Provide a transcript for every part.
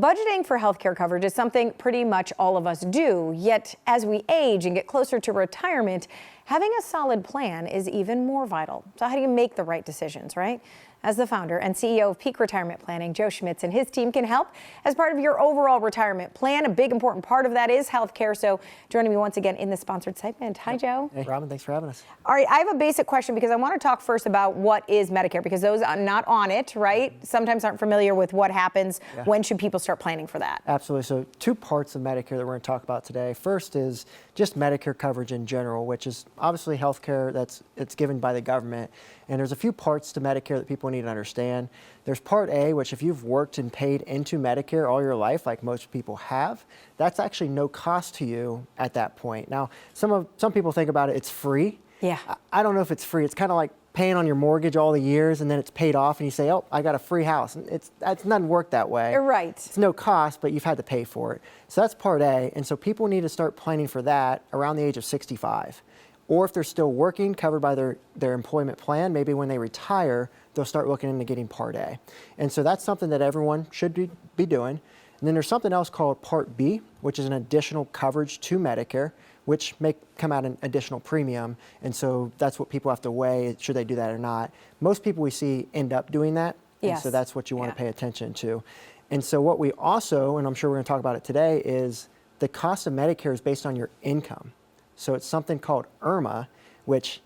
Budgeting for healthcare coverage is something pretty much all of us do, yet as we age and get closer to retirement, having a solid plan is even more vital. So how do you make the right decisions, right? As the founder and CEO of Peak Retirement Planning, Joe Schmitz and his team can help as part of your overall retirement plan. A big important part of that is healthcare. So joining me once again in the sponsored segment. Hi, Joe. Hey, Robyn, thanks for having us. All right, I have a basic question because I want to talk first about what is Medicare, because those are not on it, right? Sometimes aren't familiar with what happens. Yeah. When should people start planning for that? Absolutely. So two parts of Medicare that we're going to talk about today. First is just Medicare coverage in general, which is obviously healthcare it's given by the government. And there's a few parts to Medicare that people need to understand. There's Part A, which if you've worked and paid into Medicare all your life, like most people have, that's actually no cost to you at that point. Now, some people think about it's free. Yeah. I don't know if it's free. It's kind of like paying on your mortgage all the years and then it's paid off and you say, oh, I got a free house. And it doesn't work that way. You're right. It's no cost, but you've had to pay for it. So that's Part A. And so people need to start planning for that around the age of 65. Or if they're still working, covered by their employment plan, maybe when they retire, they'll start looking into getting Part A. And so that's something that everyone should be doing. And then there's something else called Part B, which is an additional coverage to Medicare, which may come at an additional premium. And so that's what people have to weigh, should they do that or not. Most people we see end up doing that. Yes. And so that's what you want to pay attention to. And so what we also, and I'm sure we're going to talk about it today, is the cost of Medicare is based on your income. So it's something called IRMA, which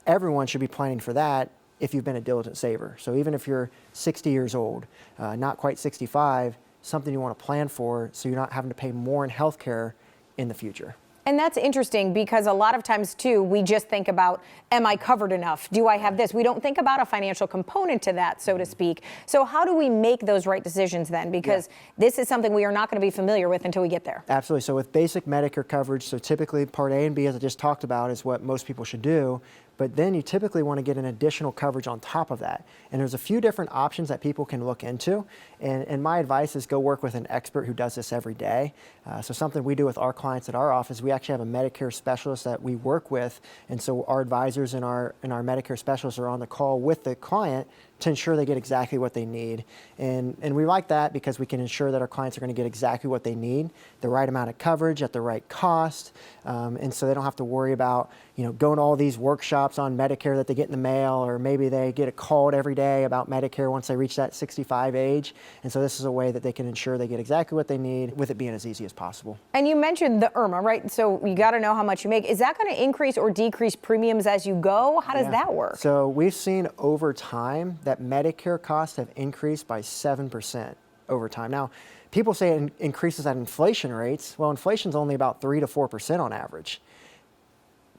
everyone should be planning for that if you've been a diligent saver. So even if you're 60 years old, not quite 65, something you want to plan for so you're not having to pay more in healthcare in the future. And that's interesting because a lot of times, too, we just think about, am I covered enough? Do I have this? We don't think about a financial component to that, so to speak. So how do we make those right decisions then? Because this is something we are not going to be familiar with until we get there. Absolutely. So with basic Medicare coverage, so typically Part A and B, as I just talked about, is what most people should do. But then you typically want to get an additional coverage on top of that. And there's a few different options that people can look into. And my advice is go work with an expert who does this every day. So something we do with our clients at our office, we actually have a Medicare specialist that we work with. And so our advisors and our Medicare specialists are on the call with the client to ensure they get exactly what they need. And we like that because we can ensure that our clients are going to get exactly what they need, the right amount of coverage at the right cost. And so they don't have to worry about, going to all these workshops on Medicare that they get in the mail, or maybe they get a call every day about Medicare once they reach that 65 age. And so this is a way that they can ensure they get exactly what they need with it being as easy as possible. And you mentioned the IRMA, right? So you got to know how much you make. Is that going to increase or decrease premiums as you go? How does that work? So we've seen over time that Medicare costs have increased by 7% over time. Now, people say it increases at inflation rates. Well, inflation's only about 3 to 4% on average.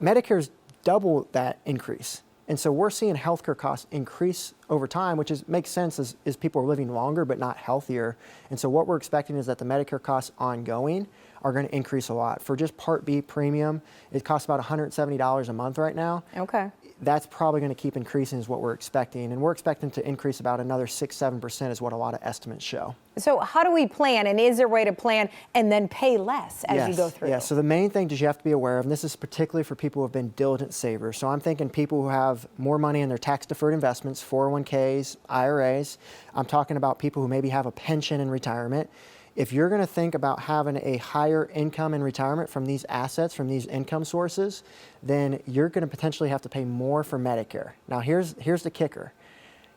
Medicare's double that increase. And so we're seeing healthcare costs increase over time, which makes sense as people are living longer but not healthier. And so what we're expecting is that the Medicare costs ongoing are going to increase a lot. For just Part B premium, it costs about $170 a month right now. Okay. That's probably going to keep increasing is what we're expecting. And we're expecting to increase about another 6-7% is what a lot of estimates show. So how do we plan? And is there a way to plan and then pay less as you go through? Yeah, so the main thing that you have to be aware of, and this is particularly for people who have been diligent savers. So I'm thinking people who have more money in their tax-deferred investments, 401ks, IRAs. I'm talking about people who maybe have a pension in retirement. If you're going to think about having a higher income in retirement from these assets, from these income sources, then you're going to potentially have to pay more for Medicare. Now, here's the kicker.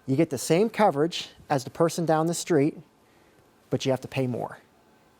You get the same coverage as the person down the street, but you have to pay more.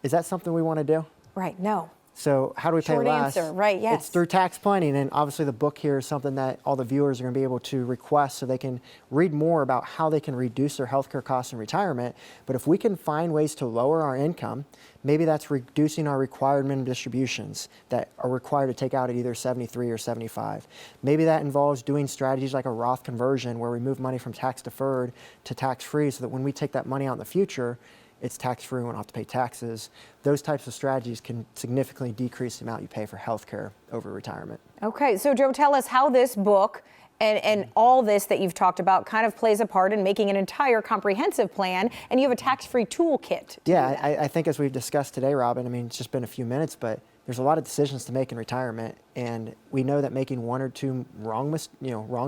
Is that something we want to do? Right, no. So how do we pay less? Short answer, right, yes. It's through tax planning, and obviously the book here is something that all the viewers are going to be able to request so they can read more about how they can reduce their healthcare costs in retirement. But if we can find ways to lower our income, maybe that's reducing our required minimum distributions that are required to take out at either 73 or 75. Maybe that involves doing strategies like a Roth conversion where we move money from tax deferred to tax free so that when we take that money out in the future, it's tax-free, we don't have to pay taxes. Those types of strategies can significantly decrease the amount you pay for healthcare over retirement. Okay, so Joe, tell us how this book and all this that you've talked about kind of plays a part in making an entire comprehensive plan, and you have a tax-free toolkit. Yeah, I think as we've discussed today, Robyn, I mean, it's just been a few minutes, but there's a lot of decisions to make in retirement, And we know that making one or two wrong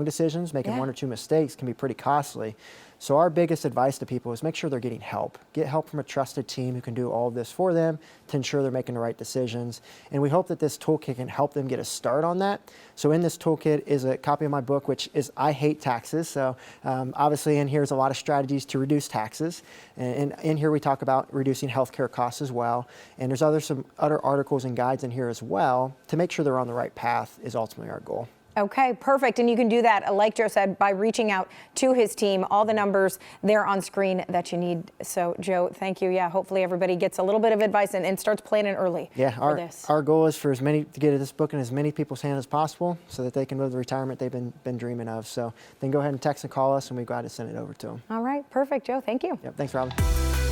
decisions, making one or two mistakes can be pretty costly. So our biggest advice to people is make sure they're getting help. Get help from a trusted team who can do all of this for them to ensure they're making the right decisions. And we hope that this toolkit can help them get a start on that. So in this toolkit is a copy of my book, which is I Hate Taxes. So obviously in here is a lot of strategies to reduce taxes. And in here we talk about reducing healthcare costs as well. And there's some other articles and guides in here as well to make sure they're on the right path is ultimately our goal. Okay, perfect. And you can do that, like Joe said, by reaching out to his team. All the numbers there on screen that you need. So, Joe, thank you. Yeah, hopefully everybody gets a little bit of advice and starts planning early for this. Our goal is for to get this book in as many people's hands as possible so that they can live the retirement they've been dreaming of. So then go ahead and text and call us, and we're glad to send it over to them. All right, perfect, Joe. Thank you. Yep, thanks, Robyn.